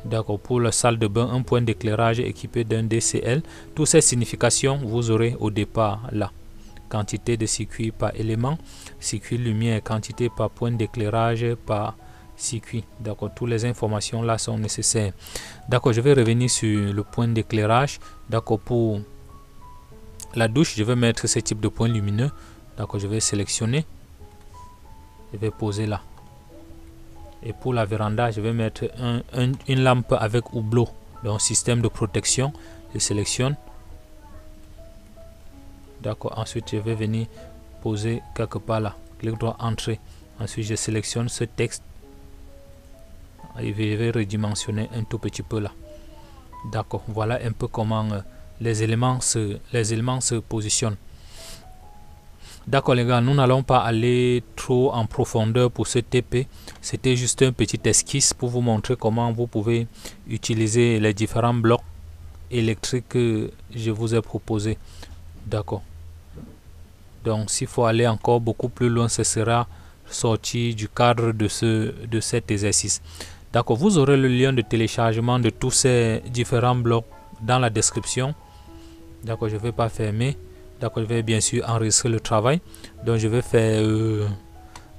Speaker 1: D'accord, pour la salle de bain, un point d'éclairage équipé d'un DCL. Toutes ces significations, vous aurez au départ là. Quantité de circuit par élément, circuit lumière, quantité par point d'éclairage par circuit. D'accord, toutes les informations là sont nécessaires. D'accord, je vais revenir sur le point d'éclairage. D'accord, pour la douche, je vais mettre ce type de point lumineux. D'accord, je vais sélectionner. Je vais poser là. Et pour la véranda, je vais mettre une lampe avec hublot. Donc, système de protection. Je sélectionne. D'accord, ensuite je vais venir poser quelque part là. Clic droit, entrée. Ensuite, je sélectionne ce texte. Et je vais redimensionner un tout petit peu là. D'accord, voilà un peu comment les éléments se positionnent. D'accord les gars, nous n'allons pas aller trop en profondeur pour ce TP. C'était juste un petit esquisse pour vous montrer comment vous pouvez utiliser les différents blocs électriques que je vous ai proposés. D'accord. Donc s'il faut aller encore beaucoup plus loin, ce sera sorti du cadre de cet exercice. D'accord, vous aurez le lien de téléchargement de tous ces différents blocs dans la description. D'accord, je ne vais pas fermer. D'accord, je vais bien sûr enregistrer le travail. Donc je vais faire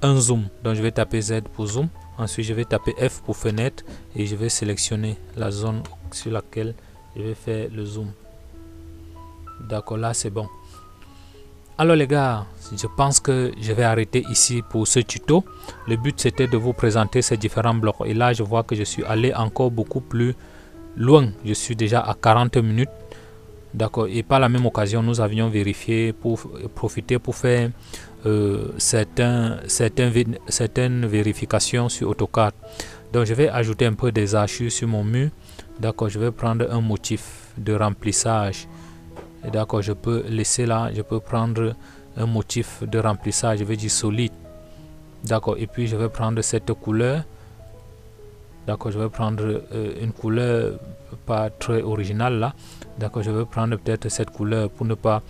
Speaker 1: un zoom. Donc je vais taper Z pour zoom. Ensuite je vais taper F pour fenêtre et je vais sélectionner la zone sur laquelle je vais faire le zoom. D'accord, là c'est bon. Alors les gars, je pense que je vais arrêter ici pour ce tuto. Le but c'était de vous présenter ces différents blocs. Et là je vois que je suis allé encore beaucoup plus loin. Je suis déjà à 40 minutes. D'accord. Et par la même occasion, nous avions vérifié pour profiter pour faire certaines vérifications sur AutoCAD. Donc je vais ajouter un peu des archus sur mon mur. D'accord. Je vais prendre un motif de remplissage. D'accord, je peux laisser là, je peux prendre un motif de remplissage, je vais dire solide. D'accord, et puis je vais prendre cette couleur. D'accord, je vais prendre une couleur pas très originale là. D'accord, je vais prendre peut-être cette couleur pour ne pas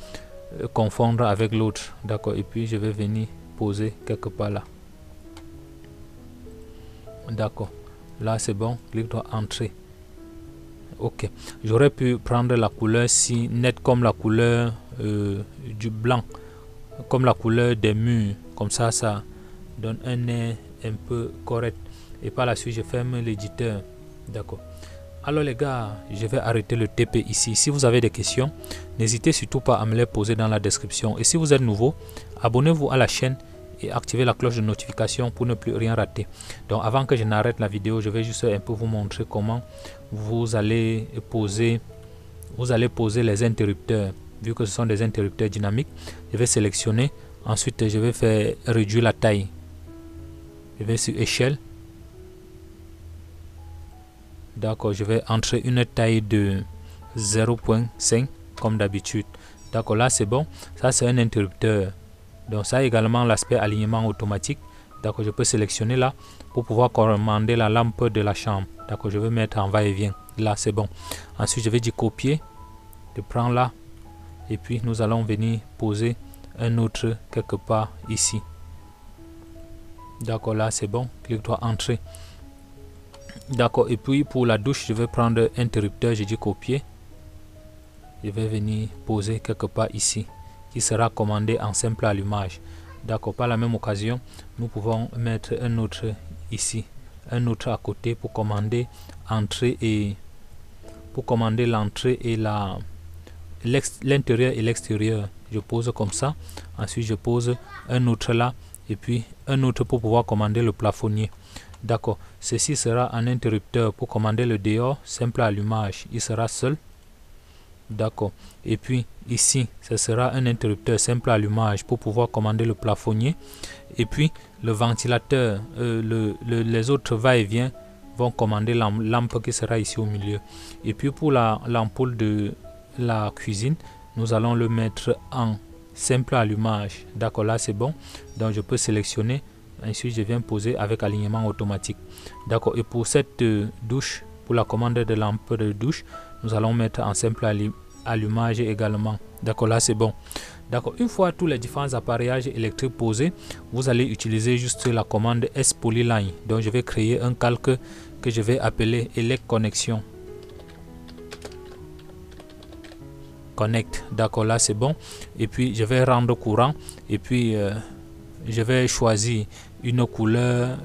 Speaker 1: confondre avec l'autre. D'accord, et puis je vais venir poser quelque part là. D'accord, là c'est bon, clique droit entrée. Ok, j'aurais pu prendre la couleur si nette comme la couleur du blanc, comme la couleur des murs, comme ça donne un air un peu correct. Et par la suite je ferme l'éditeur. D'accord. Alors les gars, je vais arrêter le TP ici. Si vous avez des questions, n'hésitez surtout pas à me les poser dans la description. Et si vous êtes nouveau, abonnez-vous à la chaîne et activez la cloche de notification pour ne plus rien rater. Donc avant que je n'arrête la vidéo, je vais juste un peu vous montrer comment vous allez poser les interrupteurs. Vu que ce sont des interrupteurs dynamiques, je vais sélectionner. Ensuite, je vais faire réduire la taille. Je vais sur échelle. D'accord, je vais entrer une taille de 0.5 comme d'habitude. D'accord, là c'est bon. Ça c'est un interrupteur. Donc ça également l'aspect alignement automatique. D'accord, je peux sélectionner là pour pouvoir commander la lampe de la chambre. D'accord, je vais mettre en va-et-vient. Là c'est bon. Ensuite je vais dire copier. Je prends là. Et puis nous allons venir poser un autre quelque part ici. D'accord, là c'est bon. Clique droit entrée. D'accord, et puis pour la douche, je vais prendre interrupteur, je dis copier. Je vais venir poser quelque part ici, qui sera commandé en simple allumage. D'accord, par la même occasion, nous pouvons mettre un autre ici, un autre à côté pour commander l'entrée et l'intérieur et l'extérieur. Je pose comme ça. Ensuite, je pose un autre là et puis un autre pour pouvoir commander le plafonnier. D'accord, ceci sera un interrupteur pour commander le dehors, simple allumage, il sera seul. D'accord, et puis ici, ce sera un interrupteur simple allumage pour pouvoir commander le plafonnier. Et puis le ventilateur, les autres va-et-vient vont commander la lampe qui sera ici au milieu. Et puis pour l'ampoule de la cuisine, nous allons le mettre en simple allumage. D'accord, là c'est bon, donc je peux sélectionner. Ensuite, je viens poser avec alignement automatique. D'accord. Et pour cette douche, pour la commande de lampe de douche, nous allons mettre en simple allumage également. D'accord. Là, c'est bon. D'accord. Une fois tous les différents appareillages électriques posés, vous allez utiliser juste la commande S-Polyline. Donc, je vais créer un calque que je vais appeler Elect Connexion. Connect. D'accord. Là, c'est bon. Et puis, je vais rendre courant. Et puis, je vais choisir une couleur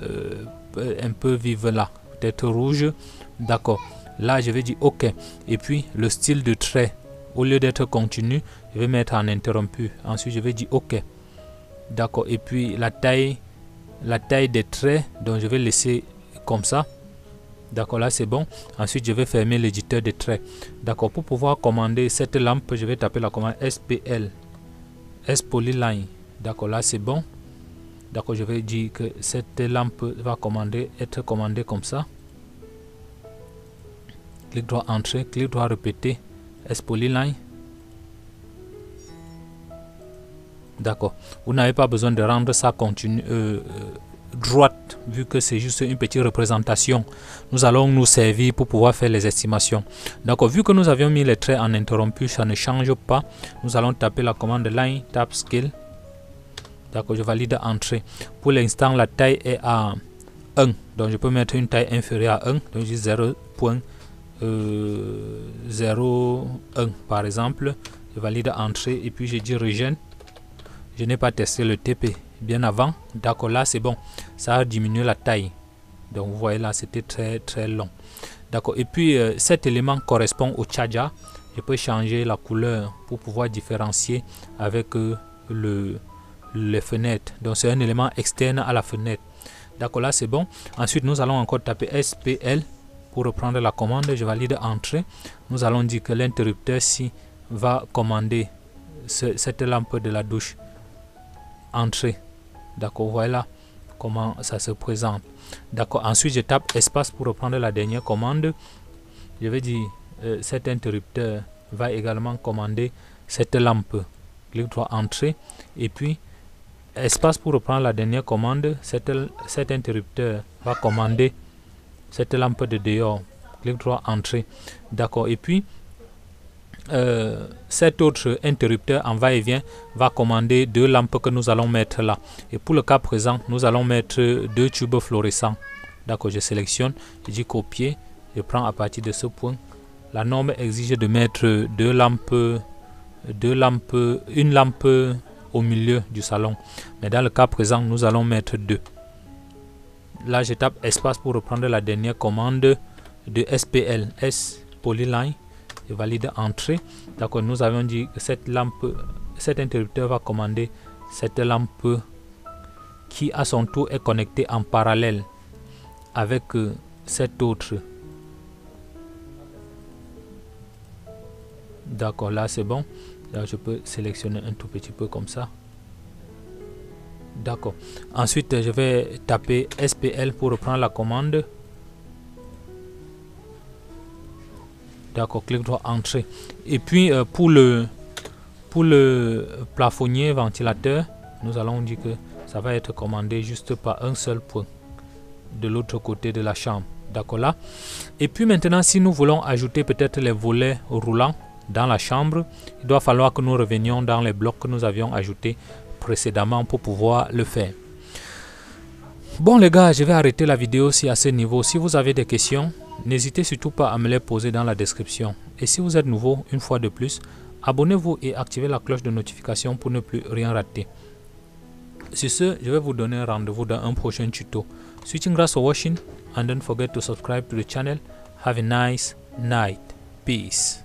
Speaker 1: un peu vive là, peut-être rouge. D'accord, là je vais dire OK. Et puis le style de trait, au lieu d'être continu, je vais mettre en interrompu. Ensuite je vais dire OK. D'accord, et puis la taille des traits, donc je vais laisser comme ça. D'accord, là c'est bon. Ensuite je vais fermer l'éditeur des traits. D'accord, pour pouvoir commander cette lampe, je vais taper la commande SPL, S-Polyline. D'accord, là c'est bon. D'accord, je vais dire que cette lampe va être commandée comme ça. Clic droit entrer, clic droit répéter, S-Polyline. D'accord, vous n'avez pas besoin de rendre ça continu, droite, vu que c'est juste une petite représentation. Nous allons nous servir pour pouvoir faire les estimations. D'accord, vu que nous avions mis les traits en interrompu, ça ne change pas. Nous allons taper la commande line, tap scale. D'accord, je valide entrée. Pour l'instant, la taille est à 1. Donc, je peux mettre une taille inférieure à 1. Donc, je dis 0.01 par exemple. je valide entrée et puis je dis regen. Je n'ai pas testé le TP bien avant. D'accord, là c'est bon, ça a diminué la taille. Donc vous voyez là, c'était très long. D'accord, et puis cet élément correspond au charger. Je peux changer la couleur pour pouvoir différencier avec les fenêtres. Donc c'est un élément externe à la fenêtre. D'accord, là c'est bon. Ensuite nous allons encore taper SPL pour reprendre la commande. Je valide entrée. Nous allons dire que l'interrupteur-ci va commander cette lampe de la douche. Entrée. D'accord, voilà comment ça se présente. D'accord, ensuite je tape espace pour reprendre la dernière commande. Je vais dire cet interrupteur va également commander cette lampe. Clic droit entrée et puis espace pour reprendre la dernière commande. Cet interrupteur va commander cette lampe de dehors. Clic droit entrée. D'accord, et puis cet autre interrupteur en va-et-vient va commander deux lampes que nous allons mettre là. Et pour le cas présent, nous allons mettre deux tubes fluorescents. D'accord, je sélectionne, je dis copier, je prends à partir de ce point. La norme exige de mettre une lampe au milieu du salon. Mais dans le cas présent, nous allons mettre deux. Là, je tape espace pour reprendre la dernière commande de SPL, S Polyline. Je valide entrée. D'accord, nous avons dit que cet interrupteur va commander cette lampe qui à son tour est connectée en parallèle avec cette autre. D'accord, là c'est bon. Là je peux sélectionner un tout petit peu comme ça. D'accord. Ensuite je vais taper SPL pour reprendre la commande. D'accord, clic droit entrée. Et puis pour le plafonnier ventilateur, nous allons dire que ça va être commandé juste par un seul point de l'autre côté de la chambre. D'accord là. Et puis maintenant, si nous voulons ajouter peut-être les volets roulants dans la chambre, il doit falloir que nous revenions dans les blocs que nous avions ajoutés précédemment pour pouvoir le faire. Bon les gars, je vais arrêter la vidéo aussi à ce niveau. Si vous avez des questions, n'hésitez surtout pas à me les poser dans la description. Et si vous êtes nouveau, une fois de plus, abonnez-vous et activez la cloche de notification pour ne plus rien rater. Sur ce, je vais vous donner rendez-vous dans un prochain tuto. Switching grass for watching and don't forget to subscribe to the channel. Have a nice night. Peace.